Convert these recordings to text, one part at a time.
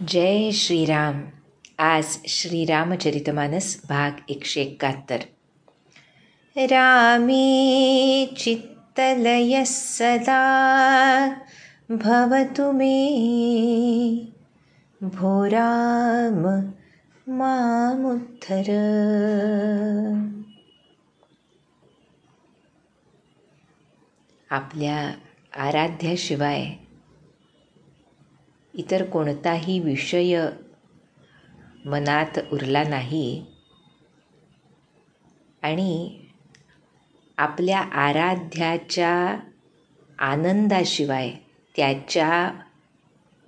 जय श्रीराम. आज श्रीरामचरितमानस भाग 171. रामे चित्तलयः सदा भवतु मे, भो राम मामुद्धर. आपल्या आराध्याशिवाय इतर कोणताही विषय मनात उरला नाही आणि आपल्या आराध्याच्या आनंदाशिवाय, त्याच्या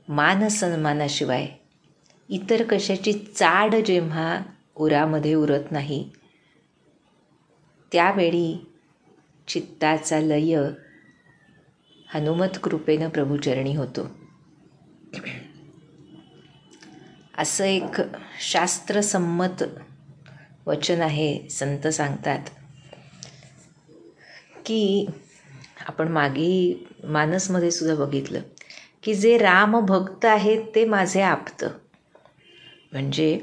मानसन्मानाशिवाय इतर कशाची चाड जेव्हा उरामध्ये उरत नाही, त्यावेळी चित्ताचा लय हनुमत कृपेनं प्रभुचरणी होतो. असं एक शास्त्रसंमत वचन आहे. संत सांगतात की आपण मागे मानसमध्ये सुद्धा बघितलं की जे रामभक्त आहेत ते माझे आप्त. म्हणजे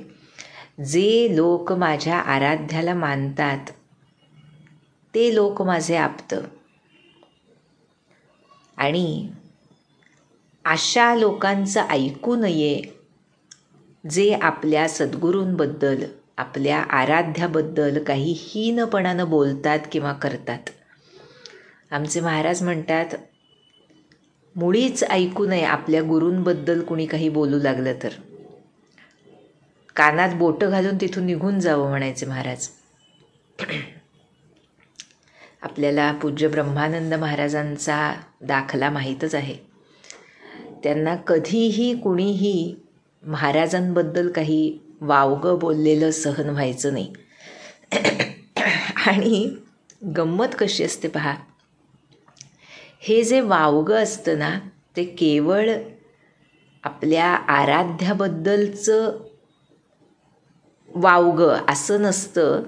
जे लोक माझ्या आराध्याला मानतात ते लोक माझे आप्त. आणि अशा लोकांचं ऐकू नये जे आपल्या सद्गुरूंबद्दल, आपल्या आराध्याबद्दल काही हीनपणानं बोलतात किंवा करतात. आमचे महाराज म्हणतात, मुळीच ऐकू नये आपल्या गुरूंबद्दल कुणी काही बोलू लागलं तर. कानात बोटं घालून तिथून निघून जावं म्हणायचे महाराज. आपल्याला पूज्य ब्रह्मानंद महाराजांचा दाखला माहीतच आहे. त्यांना कधीही कुणीही महाराजांबद्दल काही वावगं बोललेलं सहन व्हायचं नाही. आणि गंमत कशी असते पहा, हे जे वावगं असतं ना, ते केवळ आपल्या आराध्याबद्दलचं वावगं असं नसतं.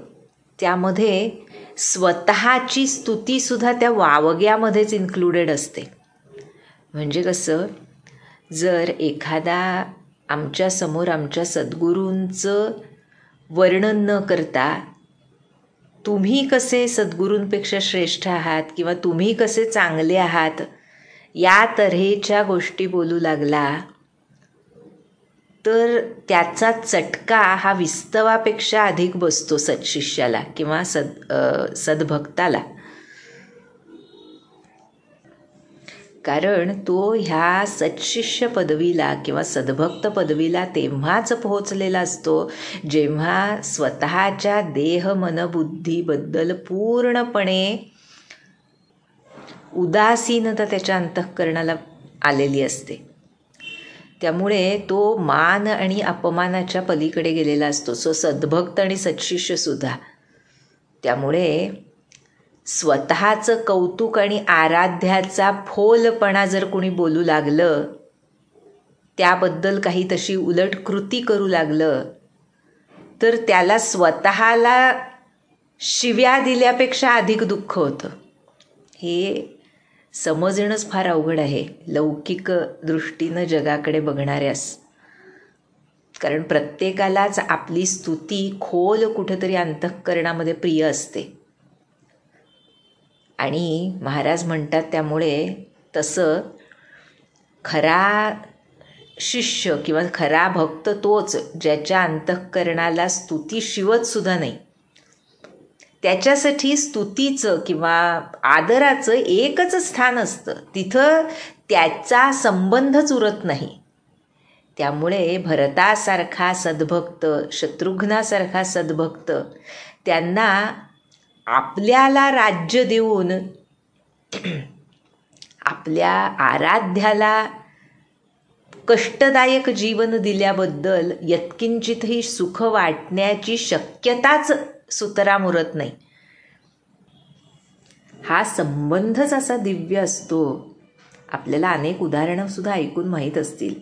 त्यामध्ये स्वतःची स्तुतीसुद्धा त्या वावग्यामध्येच इन्क्लुडेड असते. म्हणजे कसं, जर एखादा आमच्यासमोर आमच्या सद्गुरूंचं वर्णन न करता तुम्ही कसे सद्गुरूंपेक्षा श्रेष्ठ आहात किंवा तुम्ही कसे चांगले आहात या तऱ्हेच्या गोष्टी बोलू लागला तर त्याचा चटका हा विस्तवापेक्षा अधिक बसतो सत्शिष्याला किंवा सद्भक्ताला. कारण तो ह्या सत्शिष्य पदवीला किंवा सद्भक्त पदवीला तेव्हाच पोहोचलेला असतो जेव्हा स्वतःच्या देह मनबुद्धीबद्दल पूर्णपणे उदासीनता त्याच्या अंतःकरणाला आलेली असते. त्यामुळे तो मान आणि अपमानाच्या पलीकडे गेलेला असतो, सो सद्भक्त आणि सत्शिष्यसुद्धा. त्यामुळे स्वतःचं कौतुक आणि आराध्याचा फोलपणा जर कोणी बोलू लागलं, त्याबद्दल काही तशी उलट कृती करू लागलं, तर त्याला स्वतःला शिव्या दिल्यापेक्षा अधिक दुःख होतं. हे समजणंच फार अवघड आहे लौकिक दृष्टीनं जगाकडे बघणाऱ्यास. कारण प्रत्येकालाच आपली स्तुती खोल कुठेतरी अंतःकरणामध्ये प्रिय असते. आणि महाराज म्हणतात त्यामुळे तसं खरा शिष्य किंवा खरा भक्त तोच ज्याच्या अंतःकरणाला स्तुती शिवत सुद्धा नाही. त्याच्यासाठी स्तुतीचं किंवा आदराचं एकच स्थान असतं, तिथं त्याचा संबंधच उरत नाही. त्यामुळे भरतासारखा सद्भक्त, शत्रुघ्नासारखा सद्भक्त, त्यांना आपल्याला राज्य देऊन आपल्या आराध्याला कष्टदायक जीवन दिल्याबद्दल यत्किंचितही सुख वाटण्याची शक्यताच सुतराम उरत नाही. हा संबंधच असा दिव्य असतो. आपल्याला अनेक उदाहरणं सुद्धा ऐकून माहीत असतील.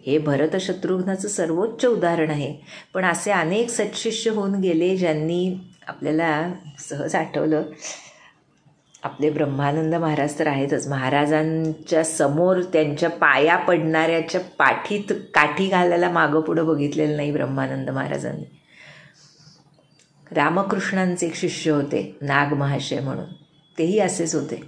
हे भरत शत्रुघ्नाचं सर्वोच्च उदाहरण आहे. पण असे अनेक सत्शिष्य होऊन गेले ज्यांनी, आपल्याला सहज आठवलं, आपले ब्रह्मानंद महाराज तर आहेतच. महाराजांच्या समोर त्यांच्या पाया पडणाऱ्याच्या पाठीत काठी घालायला मागं पुढं बघितलेलं नाही ब्रह्मानंद महाराजांनी. रामकृष्णांचे एक शिष्य होते नाग महाशय म्हणून, तेही असेच होते.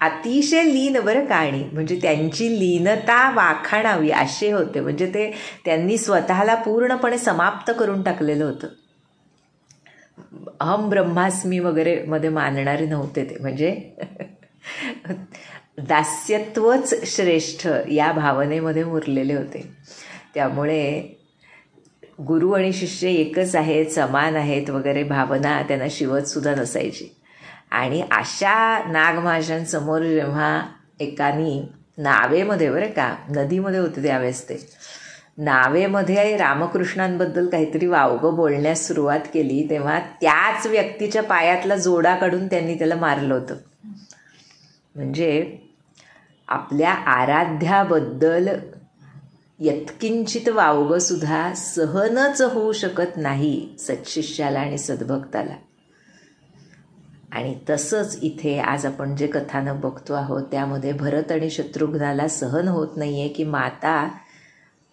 अतिशय लीन बरं का, आणि म्हणजे त्यांची लीनता वाखाणावी असे होते. म्हणजे त्यांनी स्वतःला पूर्णपणे समाप्त करून टाकलेलं होतं. अहम ब्रह्मास्मी वगैरे मध्ये मानणारे नव्हते ते. म्हणजे दास्यत्वच श्रेष्ठ या भावनेमध्ये मुरलेले होते. त्यामुळे गुरु आणि शिष्य एकच आहेत, समान आहेत वगैरे भावना त्यांना शिवतसुद्धा नसायची. आणि अशा नागमाशांसमोर जेव्हा एकानी नावेमध्ये, बरं का, नदीमध्ये होते त्यावेळेस, ते नावेमध्ये रामकृष्णांबद्दल काहीतरी वावगं बोलण्यास सुरुवात केली, तेव्हा त्याच व्यक्तीच्या पायातला जोडा काढून त्यांनी त्याला मारलं होतं. म्हणजे आपल्या आराध्याबद्दल यत्किंचित वावगंसुद्धा सहनच होऊ शकत नाही सत्शिष्याला आणि सद्भक्ताला. आणि तसंच इथे आज आपण जे कथानक बघतो आहोत त्यामध्ये भरत आणि शत्रुघ्नाला सहन होत नाही आहे की माता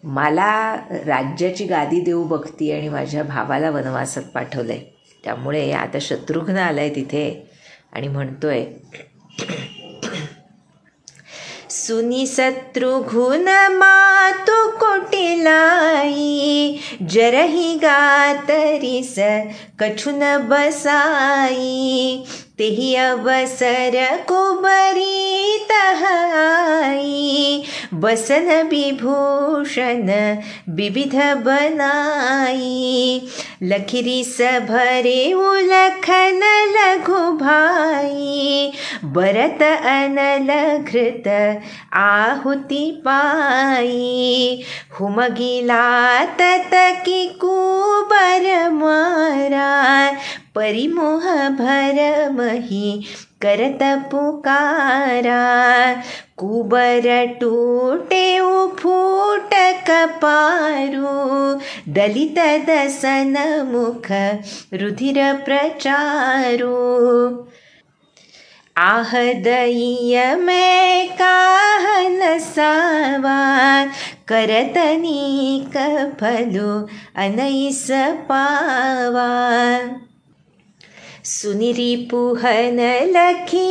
मला राज्याची गादी देऊ बघती आणि माझ्या भावाला वनवासात पाठवलं आहे. त्यामुळे आता शत्रुघ्न आला आहे तिथे आणि म्हणतोय, सुनी शत्रुघ्न मातु कुटिलाई, जरही गातरिस कछुन बसाई, तेही अवसर कुबरी तहाई, बसन विभूषण विविध बनाई, लखिरीस भरे उलखन लघु भाई, भरत अनल घृत आहुति पाई, हुमगिला ततकी कुबर मारा, परिमोह भरमहि करत पुकारा, कुबर टूटे उफूट कपारू, दलित दसन मुख रुधिर प्रचारू, आह दय्य मैं काहन सावा, करतनी कफलु अनैस पावा, सुनिरी पुहन लखी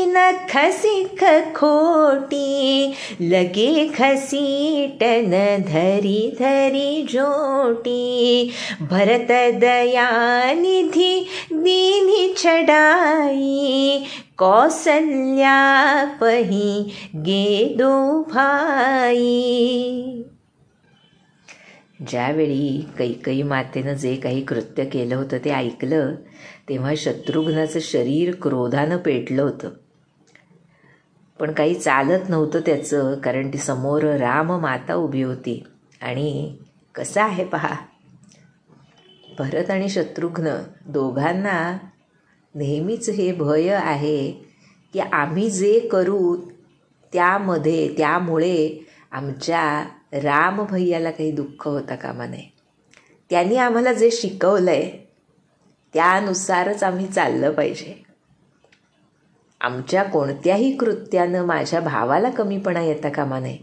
खसिख खोटी, लगे खसीटन धरी धरी जोटी, भरत दयानिधि दीनि छड़ाई, कौसल्या पही गे दो भाई. ज्यावेळी कैकेयी मातेनं जे काही कृत्य केलं होतं ते ऐकलं तेव्हा शत्रुघ्नाचं शरीर क्रोधानं पेटलं होतं. पण काही चालत नव्हतं त्याचं, कारण ती समोर राम माता उभी होती. आणि कसं आहे पहा, भरत आणि शत्रुघ्न दोघांना नेहमीच हे भय आहे की आम्ही जे करू त्यामुळे आमच्या राम भैयाला काही दुःख होता कामा नये. त्यांनी आम्हाला जे शिकवलं आहे त्यानुसारच आम्ही चाललं पाहिजे. आमच्या कोणत्याही कृत्यानं माझ्या भावाला कमीपणा येता कामा नये.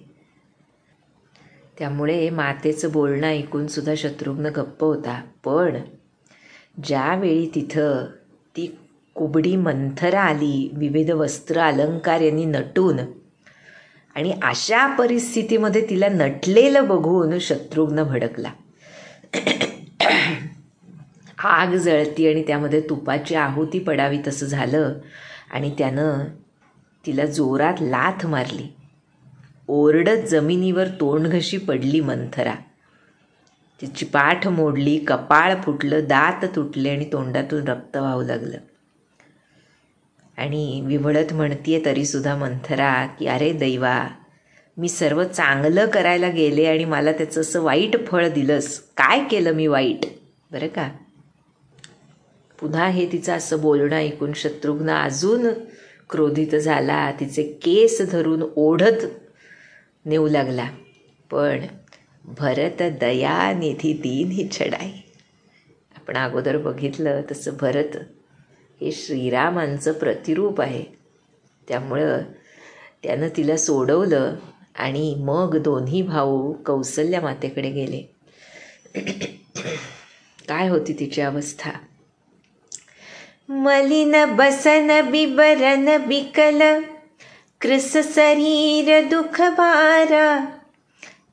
त्यामुळे मातेचं बोलणं ऐकूनसुद्धा शत्रुघ्न गप्प होता. पण ज्यावेळी तिथं ती कुबडी मंथरा आली, विविध वस्त्र अलंकार यांनी नटून, आणि अशा परिस्थितीमध्ये तिला नटलेलं बघून शत्रुघ्न भडकला. आग जळती आणि त्यामध्ये तुपाची आहुती पडावी तसं झालं आणि त्यानं तिला जोरात लाथ मारली. ओरडत जमिनीवर तोंडघशी पडली मंथरा. तिची पाठ मोडली, कपाळ फुटलं, दात तुटले आणि तोंडातून रक्त वाहू लागलं. आणि विव्हळत म्हणतीये तरीसुद्धा मंथरा की अरे दैवा, मी सर्व चांगलं करायला गेले आणि मला त्याचं असं वाईट फळ दिलंस. काय केलं मी वाईट, बरं का. पुन्हा हे तिचं असं बोलणं ऐकून शत्रुघ्न अजून क्रोधित झाला. तिचे केस धरून ओढत नेऊ लागला. पण भरत दयानिधी दीन ही छडाई. आपण अगोदर बघितलं तसं भरत हे श्रीरामांचं प्रतिरूप आहे. त्यामुळं त्यानं तिला सोडवलं आणि मग दोन्ही भाऊ कौसल्या मातेकडे गेले. काय होती तिची अवस्था? मलिन बसन बिबरन बिकल कृस शरीर दुख भारा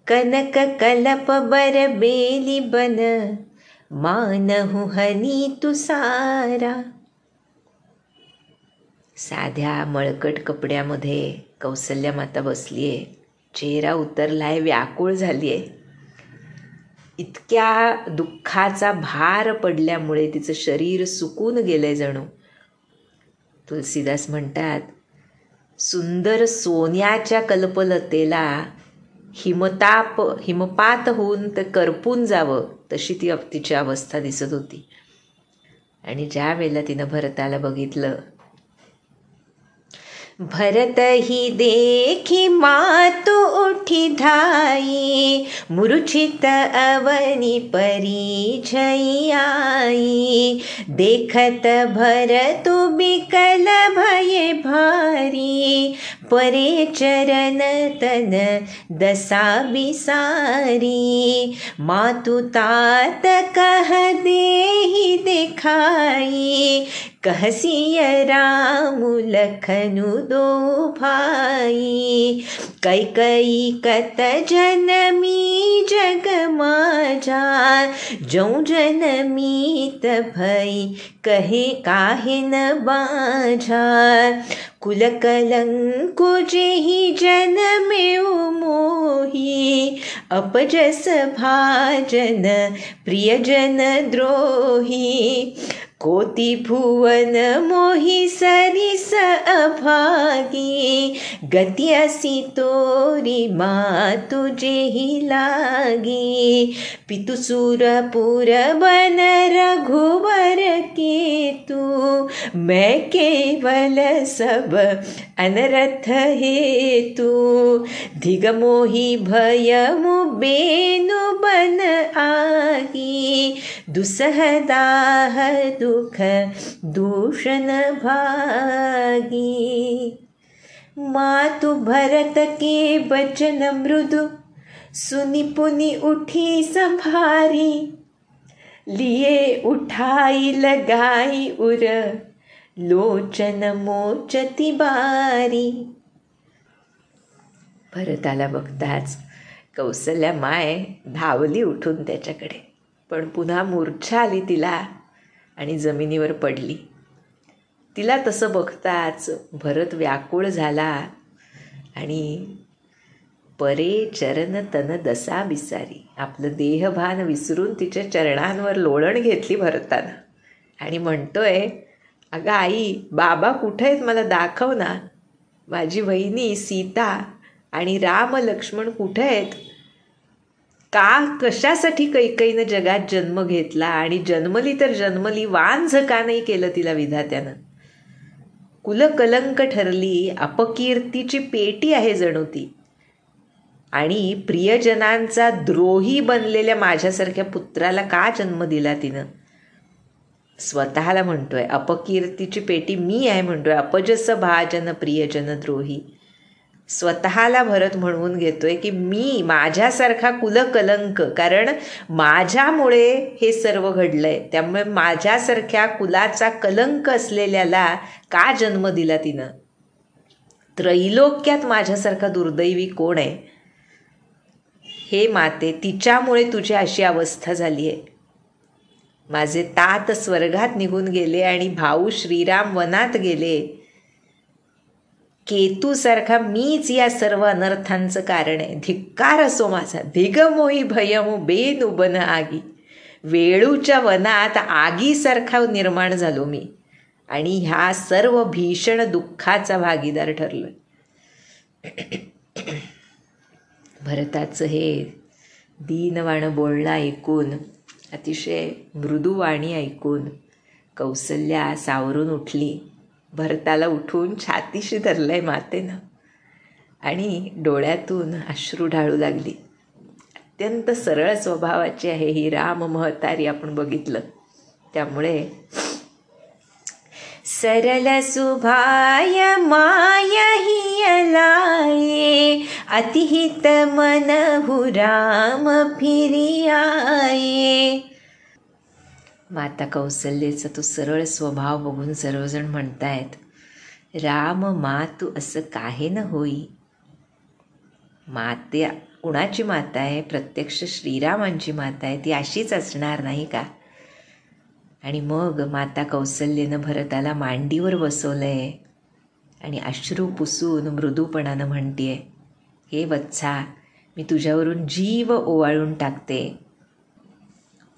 कनक कलप बर बेली बन मानहु हनी तुसारा. साध्या मळकट कपड्यामध्ये कौसल्या माता बसलीये. चेहरा उतरलाय, व्याकुळ झालीये. इतक्या दुःखाचा भार पडल्यामुळे तिचं शरीर सुकून गेलंय जणू. तुलसीदास म्हणतात, सुंदर सोन्याच्या कल्पलतेला हिमपात होऊन ते करपून जावं तशी तिची अवस्था दिसत होती. आणि ज्या वेळेला तिनं भरताला बघितलं, भरत ही देखी मातु उठी धाई मूर्छित अवनी परी झई आई. देखत भरतु बिकल भये भारी परे चरण तन दशा बिसारी. मातु तात कह देहि दिखाई कहसिय राम लखनु दो भाई. कैकई कत जनमी जग माझा जौ जनमीत भई कहे काहे न बाझा. कुल कलंको जेहि जनमे मोही अपजस भाजन प्रियजन द्रोही. कोटि भुवन मोहि सरिस अभागी गति असी तोरी मातु जेहि लागी. पितु सुरपुर बन रघुवर केतु मैं केवल सब अनरथ हेतु. धिग मोहि भयमु बेनु बन आगी दुसहदाह दुख दूषण भागी. मातु भरत के बचन मृदु सुनि पुनि उठी संभारी. लिए उठाई लगाई उर लोचन मोचती बारी. भरताला बघताच कौसल्या माय धावली उठून त्याच्याकडे, पण पुन्हा मूर्छा आली तिला आणि जमिनीवर पडली. तिला तसं बघताच भरत व्याकुळ झाला आणि परे चरण तन दसा बिसारी, आपलं देहभान विसरून तिच्या चरणांवर लोळण घेतली भरतानं आणि म्हणतोय, अगं आई, बाबा कुठे आहेत मला दाखव ना. माझी वहिनी सीता आणि राम लक्ष्मण कुठे आहेत? का कशासाठी कैकईनं जगात जन्म घेतला आणि जन्मली तर जन्मली, वांझ का नाही केलं तिला विधात्यानं. कुलकलंक ठरली, अपकीर्तीची पेटी आहे जणू ती. आणि प्रियजनांचा द्रोही बनलेल्या माझ्यासारख्या पुत्राला का जन्म दिला तिनं? स्वतःला म्हणतोय अपकीर्तीची पेटी मी आहे म्हणतोय, अपजस भाजन प्रियजन द्रोही. स्वतःला भरत म्हणून घेतोय की मी माझ्यासारखा कुलकलंक, कारण माझ्यामुळे हे सर्व घडलंय, त्यामुळे माझ्यासारख्या कुलाचा कलंक असलेल्याला का जन्म दिला तिनं? त्रैलोक्यात माझ्यासारखा दुर्दैवी कोण आहे? हे माते, तिच्यामुळे तुझी अशी अवस्था झाली आहे. माझे तात स्वर्गात निघून गेले आणि भाऊ श्रीराम वनात गेले. केतूसारखा मीच या सर्व अनर्थांचं कारण आहे. धिक्कार असो माझा. धिगमोही भयमो बेनु बन आगी. वेळूच्या वनात आगीसारखा निर्माण झालो मी आणि ह्या सर्व भीषण दुःखाचा भागीदार ठरलोय. भरताचं हे दीनवाणं बोलणं ऐकून, अतिशय मृदुवाणी ऐकून कौसल्या सावरून उठली. भरताला उठून छातीशी धरलंय मातेनं आणि डोळ्यातून अश्रू ढाळू लागली. अत्यंत सरळ स्वभावाची आहे ही राम महतारी, आपण बघितलं. त्यामुळे सरल सुभाय माया हियलाये, अतिहित मनहु राम फिरी आये. माता कौसल्याचा तो सरळ स्वभाव बघून सर्वजण म्हणतायत, राम मातु असं काहे न होई. माते कुणाची माता आहे? प्रत्यक्ष श्रीरामांची माता आहे, ती अशीच असणार नाही का? आणि मग माता कौसल्येनं भरताला मांडीवर बसवलंय आणि अश्रू पुसून मृदूपणानं म्हणतेय, हे वत्सा, मी तुझ्यावरून जीव ओवाळून टाकते,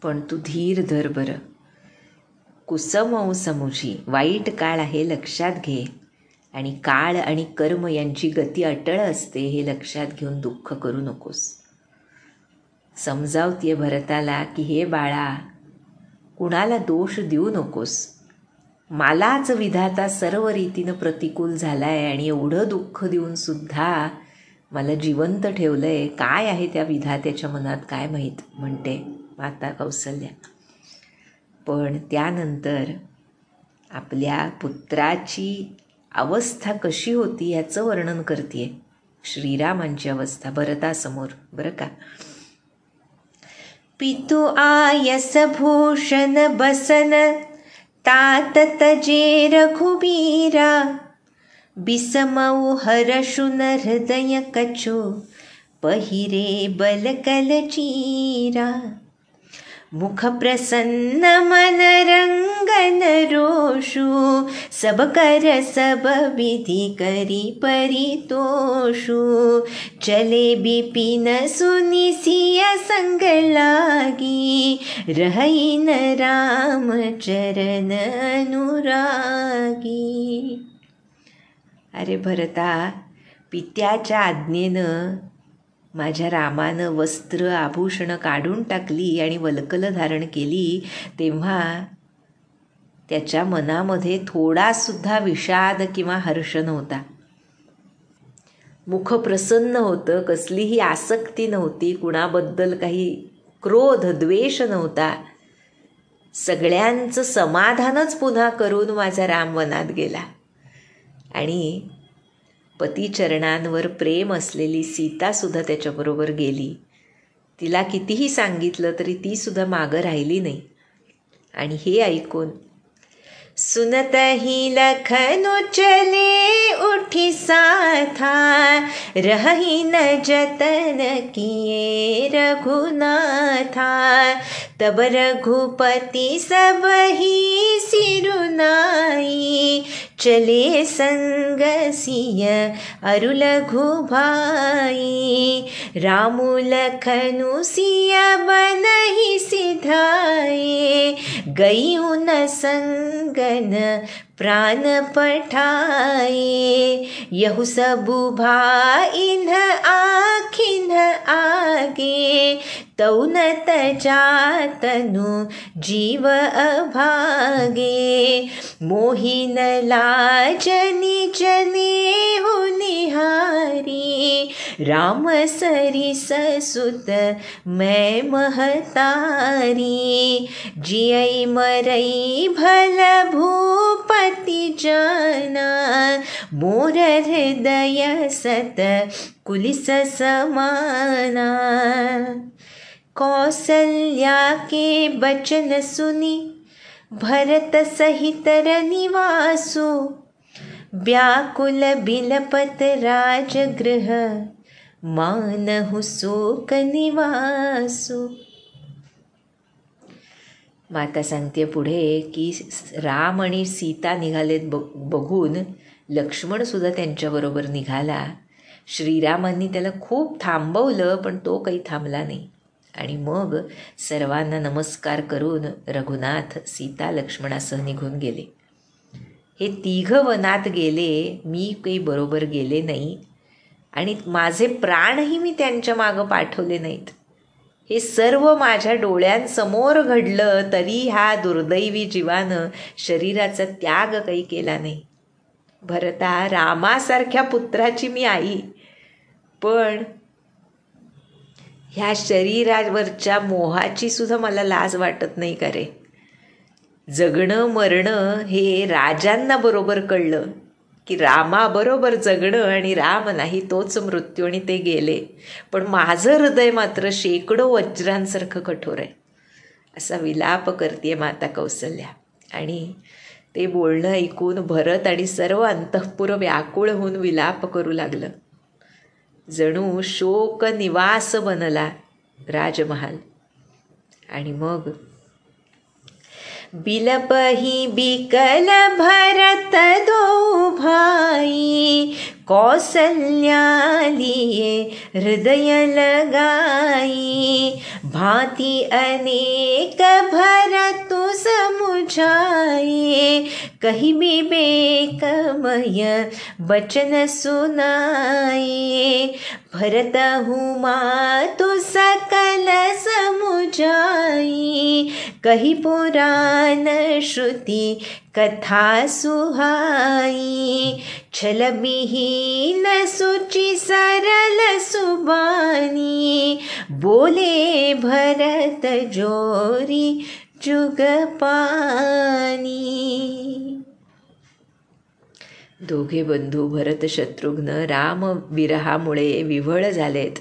पण तू धीर धर बरं. कुसमौ समुझी, वाईट काळ आहे लक्षात घे, आणि काळ आणि कर्म यांची गती अटळ असते हे लक्षात घेऊन दुःख करू नकोस. समजावतीये भरताला की हे बाळा, कुणाला दोष देऊ नकोस. मलाच विधाता सर्व रीतीनं प्रतिकूल झालाय आणि एवढं दुःख देऊन सुद्धा मला जिवंत ठेवलंय. काय आहे त्या विधात्याच्या मनात काय माहीत, म्हणते माता कौसल्या. पण त्यानंतर आपल्या पुत्राची अवस्था कशी होती ह्याचं वर्णन करते श्रीरामांची अवस्था भरतासमोर, बरं का. पितु आयस भूषण बसन, तात तजे रघुबीरा, बिसमऊ हर्षुन हृदय कछु, पहिरे बलकल चीरा. मुख प्रसन्न मन रंगन रोषु, सब कर सब विधि करी परितोषु. चले बिपिन सुनि सिय संग लागी, रहई न राम चरण अनुरागी. अरे भरता, पित्याच्या आज्ञेनं माझ्या रामानं वस्त्र आभूषणं काढून टाकली आणि वल्कलं धारण केली, तेव्हा त्याच्या मनामध्ये थोडासुद्धा विषाद किंवा हर्ष नव्हता. मुख प्रसन्न होतं, कसलीही आसक्ती नव्हती, कुणाबद्दल काही क्रोध द्वेष नव्हता. सगळ्यांचं समाधानच पुन्हा करून माझा राम वनात गेला. आणि पतिचरणांवर प्रेम असलेली सीतासुद्धा त्याच्याबरोबर गेली. तिला कितीही सांगितलं तरी तीसुद्धा मागं राहिली नाही. आणि हे ऐकून सुनतहि लखनु चले उठी साथा, रहहि न जतन किए रघुनाथा. तब रघुपति सबहि सिरुनाई, चले संग सिय अरु लघु भाई. रामु लखनु सिय बनहि सिधाए, गई न संगन प्राण पठाए. यहु सबु भाइन आखिन आगे, तौ न तजातनु जीव अभागे. मोहिन लाजनि जनेहु निहारी, राम सरिस सुत मैं महतारी. जियई मरई भल भूपति जाना, मोर हृदय सत कुलिस समाना. कौसल्या के बचन सुनी, भरत सहित रनिवासु. व्याकुल बिलपत राजगृह, मानहु शोक निवासु. माता सांगते पुढे की राम आणि सीता निघालेत बघून लक्ष्मणसुद्धा त्यांच्याबरोबर निघाला. श्रीरामांनी त्याला खूप थांबवलं, पण तो काही थांबला नाही. आणि मग सर्वांना नमस्कार करून रघुनाथ सीता लक्ष्मणासह निघून गेले. हे तिघं वनात गेले, मी काही बरोबर गेले नाही आणि माझे प्राणही मी त्यांच्या मागं पाठवले नाहीत. हे सर्व माझ्या डोळ्यांसमोर घडलं, तरी ह्या दुर्दैवी जीवानं शरीराचा त्याग काही केला नाही. भरता, रामासारख्या पुत्राची मी आई, पण ह्या शरीरावरच्या मोहाची सुद्धा मला लाज वाटत नाही का रे. जगणं मरणं हे राजांना बरोबर कळलं की रामाबरोबर जगणं आणि राम नाही तोच मृत्यू आणि ते गेले. पण माझं हृदय मात्र शेकडो वज्रांसारखं कठोर आहे, असा विलाप करते माता कौसल्या. आणि ते बोलणं ऐकून भरत आणि सर्व अंतःपुर व्याकुळ होऊन विलाप करू लागलं. जणू शोक निवास बनला राजमहाल. आणि मग बिलपही बिकल भरत दो भाई, कौसल्या लिए हृदय लगाई, भांति अनेक भरत समुझाए, कही विवेकमय बचन सुनाए, भरत हूँ मातु सकल समुझाई, कही पुराण श्रुति कथा सुहाई, छल विहीन सुचि सरल सुबानी, बोले भरत जोरी जुग पानी. दोघे बंधू भरत शत्रुघ्न राम विरहामुळे विव्हळ झालेत,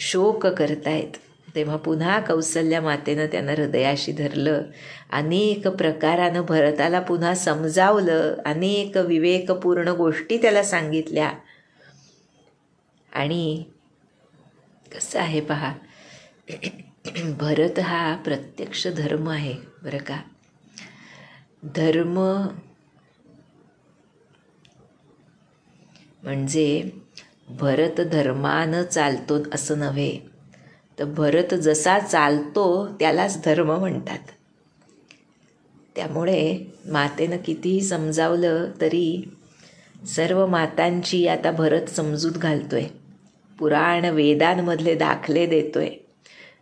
शोक करतायत. तेव्हा पुन्हा कौसल्या मातेनं त्यांना हृदयाशी धरलं, अनेक प्रकारानं भरताला पुन्हा समजावलं, अनेक विवेकपूर्ण गोष्टी त्याला सांगितल्या. आणि कसं आहे पहा, भरत हा प्रत्यक्ष धर्म आहे बरं का. धर्म म्हणजे भरत धर्मानं चालतो असं नव्हे, तर भरत जसा चालतो त्यालाच धर्म म्हणतात. त्यामुळे मातेनं कितीही समजावलं तरी सर्व मातांची आता भरत समजूत घालतोय, पुराण वेदांमधले दाखले देतोय.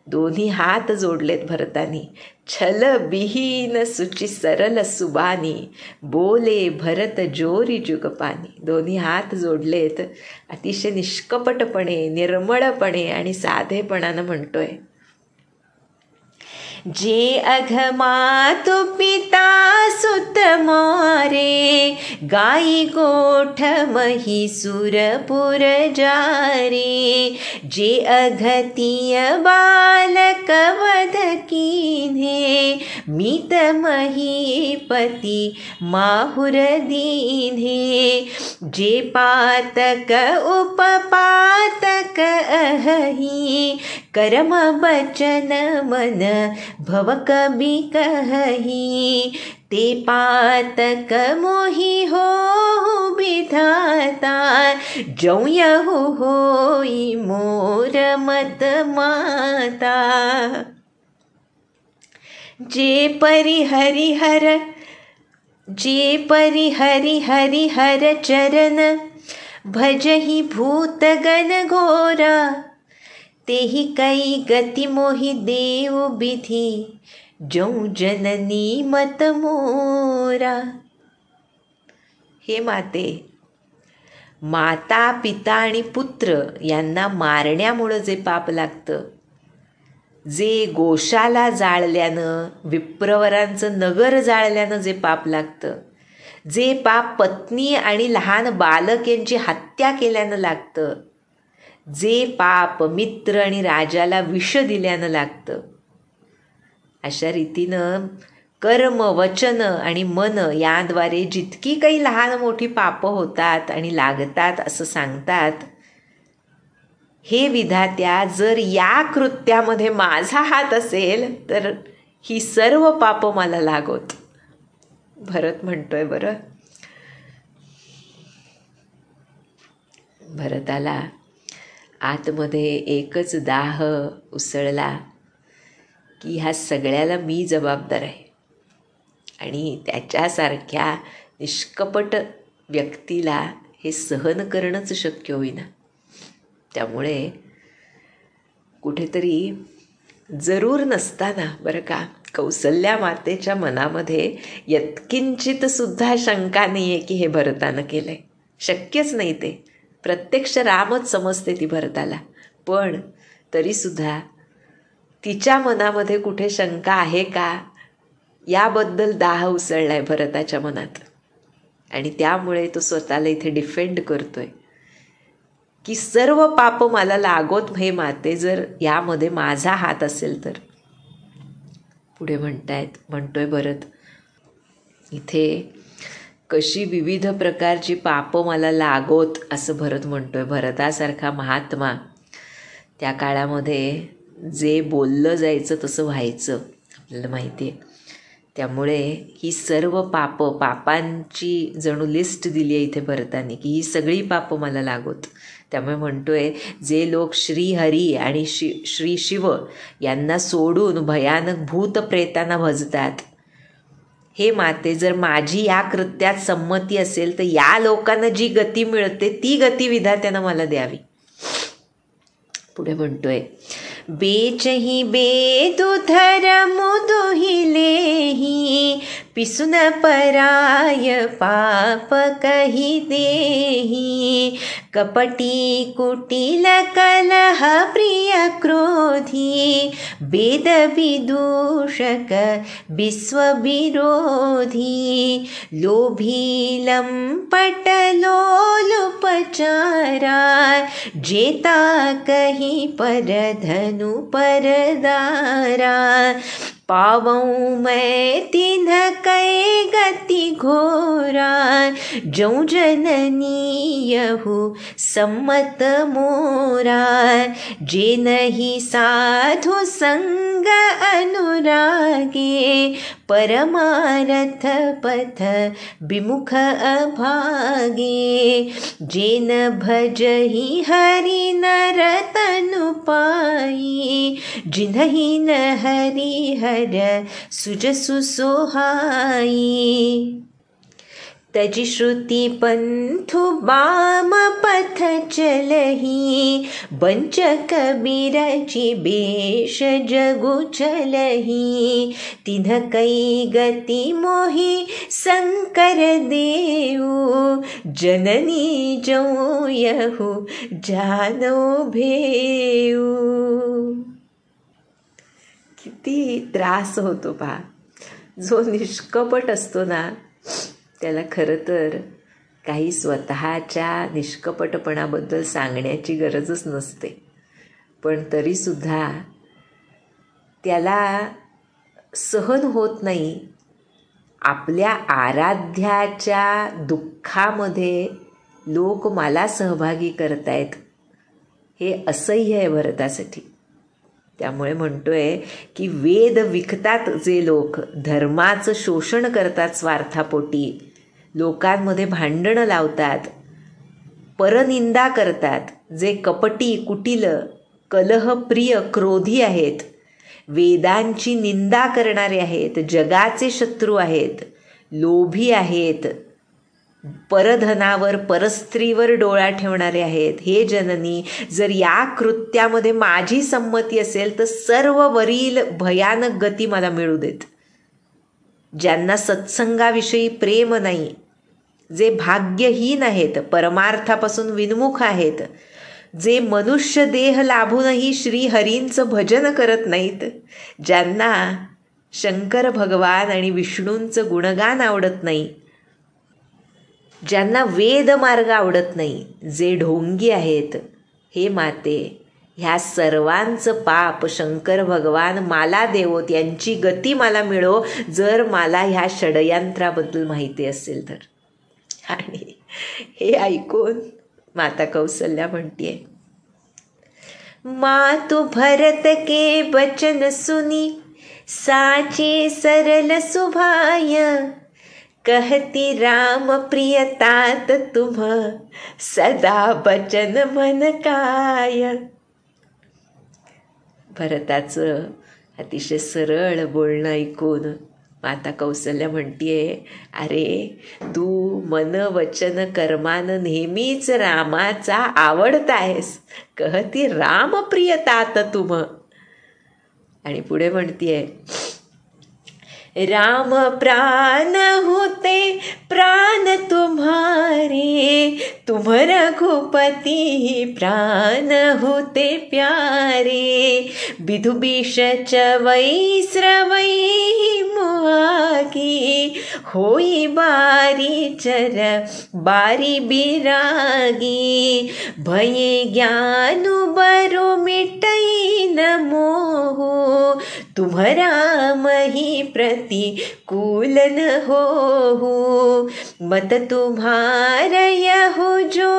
दोन्ही हात जोडलेत भरतानी, छल विहीन सुचि सरल सुबानी, बोले भरत जोरी जुगपानी. दोन्ही हात जोडलेत, अतिशय निष्कपटपणे, निर्मळपणे आणि साधेपणानं म्हणतोय, जे अघमातु पिता सुत मारे, गाई गोठ मही सुरपुर जारे, जे अघतीय बालक वध कीन्हे, मीत महीपती माहुर दीन्हे, जे पातक उपपातक अहही, कर्म बचन मन भव कबि कही, ते पातक मोहि हो विधाता, जौ यहु होई मोर मत माता. जे परि हरि हर चरण, भजहि भूत गण घोरा, तेहि कई गति मोहि देव विधि, जौ जननी मत मोरा. हे माते, माता पिता आणि पुत्र यांना मारण्यामुळं जे पाप लागतं, जे गोशाला जाळल्यानं, विप्रवरांचं नगर जाळल्यानं जे पाप लागतं, जे पाप पत्नी आणि लहान बालक यांची हत्या केल्यानं लागतं, जे पाप मित्र आणि राजाला विष दिल्यानं लागतं, अशा रीतीनं कर्म वचन आणि मन याद्वारे जितकी काही लहान मोठी पापं होतात आणि लागतात असं सांगतात. हे विधात्या, जर या कृत्यामध्ये माझा हात असेल तर ही सर्व पापं मला लागोत. भरत म्हणतोय बरं. भरताला आतमध्ये एकच दाह उसळला की ह्या सगळ्याला मी जबाबदार आहे, आणि त्याच्यासारख्या निष्कपट व्यक्तीला हे सहन करणंच शक्य होईना. त्यामुळे कुठेतरी जरूर नसताना बरं का, कौसल्या मातेच्या मनामध्ये यत्किंचित सुद्धा शंका नाही आहे की हे भरतानं केलं आहे. शक्यच नाही ते. प्रत्यक्ष रामच समजते ती भरताला. पण तरीसुद्धा तिच्या मनामध्ये कुठे शंका आहे का याबद्दल दाह उसळलाय भरताच्या मनात. आणि त्यामुळे तो स्वतःला इथे डिफेंड करतोय की सर्व पाप मला लागोत हे माते, जर यामध्ये माझा हात असेल तर. पुढे म्हणतोय भरत, इथे कशी विविध प्रकारची पापं मला लागोत असं भरत म्हणतोय. भरतासारखा महात्मा त्या काळामध्ये जे बोललं जायचं तसं व्हायचं आपल्याला माहिती आहे. त्यामुळे ही सर्व पापांची जणू लिस्ट दिली आहे इथे भरताने की ही सगळी पापं मला लागोत. त्यामुळे म्हणतोय, जे लोक श्रीहरी आणि श्री शिव यांना सोडून भयानक भूत प्रेतांना भजतात, हे माते, जर माझी या कृत्यात संमती असेल तर या लोकांना जी गती मिळते ती गती विधात्यानं मला द्यावी. पुढे म्हणतोय, बेचही बेदुधर मुदुहिलेही पिसुन पराय पाप कही देही कपटी कुटिल कलह प्रिय क्रोधी वेद विदूषक विश्व विरोधी लोभी लंपट लोलुपचारा जेता कही परधनु परदारा पावऊँ मैं तिन्ह कै गति घोरा जऊँ जननी यहु सम्मत मोरा जे नहीं साधु संग अनुरागे परमारथ पथ विमुख अभागे जेन भजहि हरि नर तनु पाई जिन्हि न हरि हर सुजसु सोहाई तजि श्रुति पंथु बाम पथ चलही बंच कबीर बेश जगु चलही तिन्ह कई गति मोहि शंकर देऊ जननी जऊ यहु जानो भेऊ. किती त्रास होतो पहा. जो निष्कपट असतो ना त्याला खरं तर काही स्वतःच्या निष्कपटपणाबद्दल सांगण्याची गरजच नसते, पण तरीसुद्धा त्याला सहन होत नाही आपल्या आराध्याच्या दुःखामध्ये लोक मला सहभागी करतायत, हे असह्य आहे भरतासाठी. त्यामुळे म्हणतोय की वेद विकतात जे लोक, धर्माचं शोषण करतात स्वार्थापोटी, लोकांमध्ये भांडणं लावतात, परनिंदा करतात, जे कपटी कुटिल कलहप्रिय क्रोधी आहेत, वेदांची निंदा करणारे आहेत, जगाचे शत्रू आहेत, लोभी आहेत, परधनावर परस्त्रीवर डोळा ठेवणारे आहेत, हे जननी, जर या कृत्यामध्ये माझी संमती असेल तर सर्व वरील भयानक गती मला मिळू देत. ज्यांना सत्संगाविषयी प्रेम नाही, जे भाग्यहीन आहेत, परमार्थापासून विन्मुख आहेत, जे मनुष्य देह लाभूनही श्रीहरींचं भजन करत नाहीत, ज्यांना शंकर भगवान आणि विष्णूंचं गुणगान आवडत नाही, ज्यांना वेदमार्ग आवडत नाही, जे ढोंगी आहेत, हे माते, ह्या सर्वांचं पाप शंकर भगवान मला देवोत, यांची गती मला मिळो, जर मला ह्या षडयंत्राबद्दल माहिती असेल तर. आणि हे ऐकून माता कौसल्या म्हणतीये, मातु भरत के बचन सुनी साचे सरल सुभाय कहती राम प्रियतात तुम सदा बचन मन काय. भरताचं अतिशय सरळ बोलणं ऐकून माता कौसल्या म्हणतीये, अरे तू मन वचन कर्मानं नेहमीच रामाचा आवडता आहेस, कहती राम प्रियतात तुम. आणि पुढे म्हणतीये, राम प्राण होते प्राण तुम्हारे, तुम रघुपति प्राण होते प्यारे, विधु विष चवै स्रवै मुआगी, होई बारी चर बारी बिरागी, भये ज्ञानु बरो मिटई न मोह, तुम राम ही प्रतिकूल न हो, मत तुम्हारा यहो जो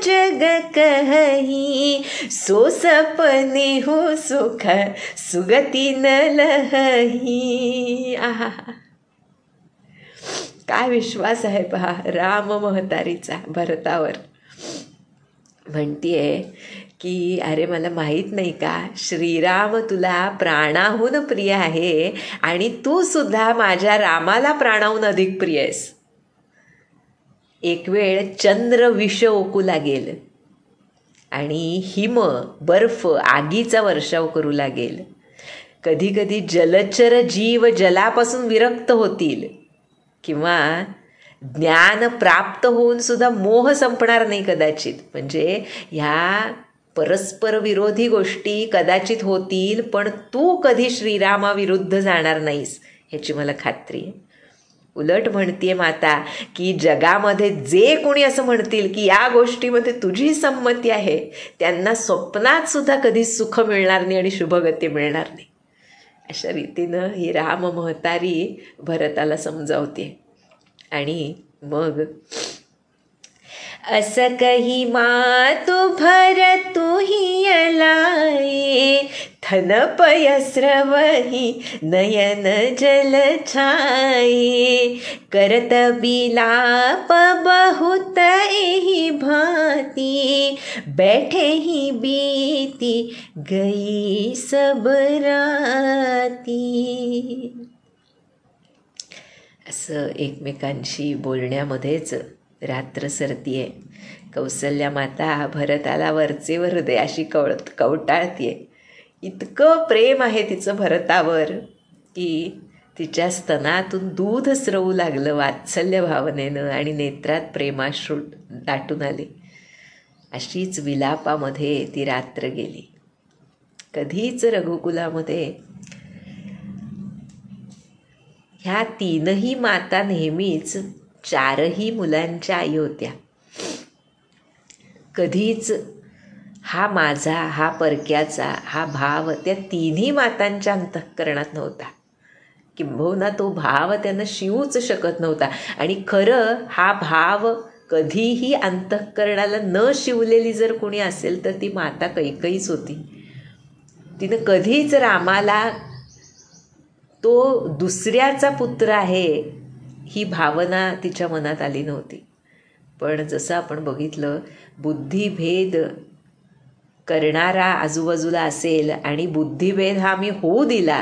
जग कही, सो सपने हो सुख सुगती न लही. आहा, काय विश्वास आहे पहा राम महतारीचा भरतावर. म्हणतीये की अरे मला माहीत नाही का, श्रीराम तुला प्राणाहून प्रिय आहे आणि तू सुद्धा माझ्या रामाला प्राणाहून अधिक प्रिय आहेस. एक वेळ चंद्र विष ओकू लागेल आणि हिम बर्फ आगीचा वर्षाव करू लागेल. कधी कधी जलचर जीव जलापासून विरक्त होतील किंवा ज्ञान प्राप्त होऊन सुद्धा मोह संपणार नाही कदाचित. म्हणजे ह्या परस्पर विरोधी गोष्टी कदाचित होतील, पण तू कधी श्रीरामाविरुद्ध जाणार नाहीस ह्याची मला खात्री आहे. उलट म्हणतीये माता की जगामध्ये जे कोणी असं म्हणतील की या गोष्टीमध्ये तुझी संमती आहे, त्यांना स्वप्नात सुद्धा कधी सुख मिळणार नाही आणि शुभगती मिळणार नाही. अशा रीतीनं ही राम महतारी भरताला समजावते. आणि मग अस कही मातु भरतु ही अलाए, थन पयस्रवही नयन जल छाए, करत बिलाप बहुत एहि भांति, बैठे ही बीती गई सब राती. असं एकमेकांशी बोलण्यामध्येच रात्र सरतीये. कौसल्या माता भरताला वरचेवर हृदयाशी कवटाळतीये. इतकं प्रेम आहे तिचं भरतावर की तिच्या स्तनातून दूध स्रवू लागलं वात्सल्य भावनेनं आणि नेत्रात प्रेमाश्रू दाटून आले. अशीच विलापामध्ये ती रात्र गेली. कधीच रघुकुलामध्ये ह्या तीनही माता नेहमीच चारही मुलांच्या आई होत्या. कधीच हा माझा, हा परक्याचा, हा भाव त्या तिन्ही मातांच्या अंतःकरणात नव्हता. किंबहुना तो भाव त्यांना शिवूच शकत नव्हता. आणि खरं हा भाव कधीही अंतःकरणाला न शिवलेली जर कोणी असेल तर ती माता कैकेयीच होती. तिनं कधीच रामाला तो दुसऱ्याचा पुत्र आहे ही भावना तिच्या मनात आली नव्हती. पण जसं आपण बघितलं, बुद्धिभेद करणारा आजूबाजूला असेल आणि बुद्धिभेद हा मी होऊ दिला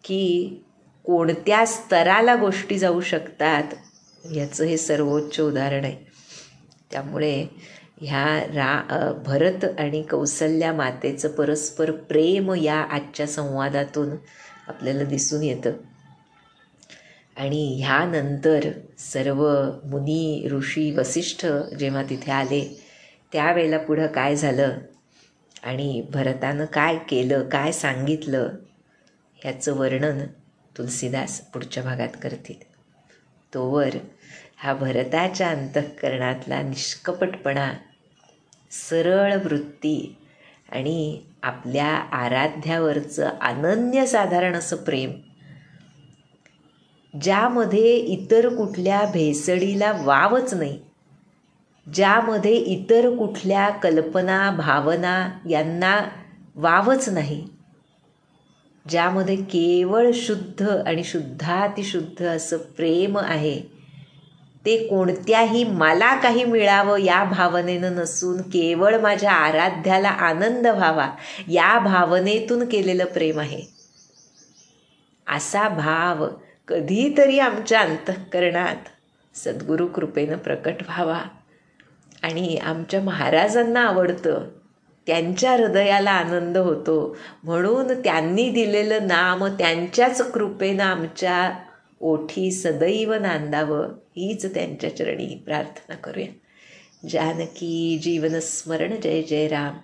की कोणत्या स्तराला गोष्टी जाऊ शकतात याचं हे सर्वोच्च उदाहरण आहे. त्यामुळे ह्या भरत आणि कौसल्या मातेचं परस्पर प्रेम या आजच्या संवादातून आपल्याला दिसून येतं. आणि ह्यानंतर सर्व मुनी ऋषी वसिष्ठ जेव्हा तिथे आले त्यावेळेला पुढं काय झालं आणि भरतानं काय केलं, काय सांगितलं ह्याचं वर्णन तुलसीदास पुढच्या भागात करतील. तोवर हा भरताच्या अंतःकरणातला निष्कपटपणा, सरळ वृत्ती आणि आपल्या आराध्यावरचं अनन्यसाधारण असं प्रेम, ज्यामध्ये इतर कुठल्या भेसळीला वावच नाही, ज्यामध्ये इतर कुठल्या कल्पना भावना यांना वावच नाही, ज्यामध्ये केवळ शुद्ध आणि शुद्धातिशुद्ध असं प्रेम आहे, ते कोणत्याही मला काही मिळावं या भावनेनं नसून केवळ माझ्या आराध्याला आनंद व्हावा या भावनेतून केलेलं प्रेम आहे. असा भाव कधीतरी आमच्या अंतःकरणात सद्गुरु कृपेनं प्रकट व्हावा. आणि आमच्या महाराजांना आवडतं त्यांच्या हृदयाला आनंद होतो. म्हणून त्यांनी दिलेलं नाम त्यांच्याच कृपेनं आमच्या ओठी सदैव नांदावं, हीच त्यांच्या चरणी प्रार्थना करूया. जानकी जीवन स्मरण जय जय राम.